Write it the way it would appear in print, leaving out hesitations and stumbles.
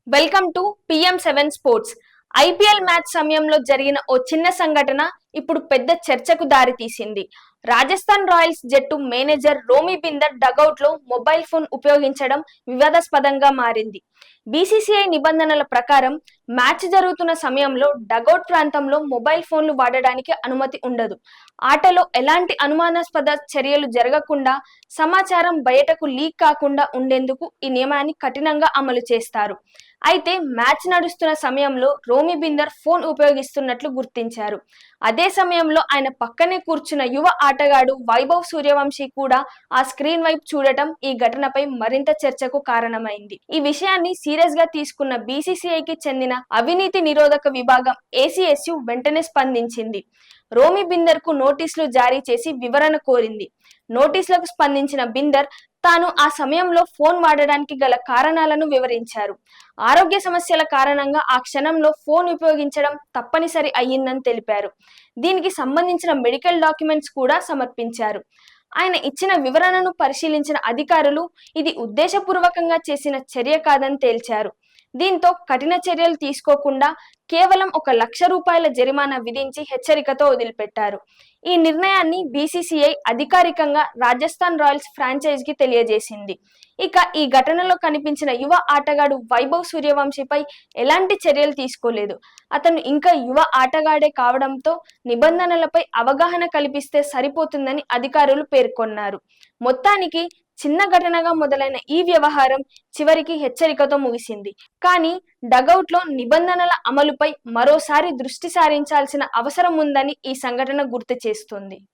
Welcome to PM7 sports. IPL match సమయంలో జరిగిన ఓ చిన్న సంఘటన ఇప్పుడు పెద్ద చర్చకు దారితీసింది. రాజస్థాన్ రాయల్స్ జట్టు మేనేజర్ రోమీ బిందర్ డగౌట్ లో మొబైల్ ఫోన్ ఉపయోగించడం వివాదాస్పదంగా మారింది. బీసీసీఐ నిబంధనల ప్రకారం మ్యాచ్ జరుగుతున్న సమయంలో డగౌట్ ప్రాంతంలో మొబైల్ ఫోన్లు వాడడానికి అనుమతి ఉండదు. ఆటలో ఎలాంటి అనుమానాస్పద చర్యలు జరగకుండా, సమాచారం బయటకు లీక్ కాకుండా ఉండేందుకు ఈ నియమాన్ని కఠినంగా అమలు చేస్తారు. అయితే మ్యాచ్ నడుస్తున్న సమయంలో రోమీ బిందర్ ఫోన్ ఉపయోగిస్తున్నట్లు గుర్తించారు. అదే సమయంలో ఆయన పక్కనే కూర్చున్న యువ ఆటగాడు వైభవ్ సూర్యవంశీ కూడా ఆ స్క్రీన్ వైపు చూడటం ఈ ఘటనపై మరింత చర్చకు కారణమైంది. ఈ విషయాన్ని సీరియస్ గా తీసుకున్న బీసీసీఐకి చెందిన అవినీతి నిరోధక విభాగం ACSU వెంటనే స్పందించింది. రోమీ బిందర్ కు నోటీసులు జారీ చేసి వివరణ కోరింది. నోటీసులకు స్పందించిన బిందర్ తాను ఆ సమయంలో ఫోన్ వాడడానికి గల కారణాలను వివరించారు. ఆరోగ్య సమస్యల కారణంగా ఆ క్షణంలో ఫోన్ ఉపయోగించడం తప్పనిసరి అయ్యిందని తెలిపారు. దీనికి సంబంధించిన మెడికల్ డాక్యుమెంట్స్ కూడా సమర్పించారు. ఆయన ఇచ్చిన వివరణను పరిశీలించిన అధికారులు ఇది ఉద్దేశపూర్వకంగా చేసిన చర్య కాదని తేల్చారు. దీంతో కఠిన చర్యలు తీసుకోకుండా కేవలం ₹1,00,000 జరిమానా విధించి హెచ్చరికతో వదిలిపెట్టారు. ఈ నిర్ణయాన్ని బీసీసీఐ అధికారికంగా రాజస్థాన్ రాయల్స్ ఫ్రాంచైజీకి తెలియజేసింది. ఇక ఈ ఘటనలో కనిపించిన యువ ఆటగాడు వైభవ్ సూర్యవంశీపై ఎలాంటి చర్యలు తీసుకోలేదు. అతను ఇంకా యువ ఆటగాడే కావడంతో నిబంధనలపై అవగాహన కల్పిస్తే సరిపోతుందని అధికారులు పేర్కొన్నారు. మొత్తానికి చిన్న ఘటనగా మొదలైన ఈ వ్యవహారం చివరికి హెచ్చరికతో ముగిసింది. కానీ డగౌట్లో నిబంధనల అమలుపై మరోసారి దృష్టి సారించాల్సిన అవసరం ఉందని ఈ సంఘటన గుర్తు చేస్తుంది.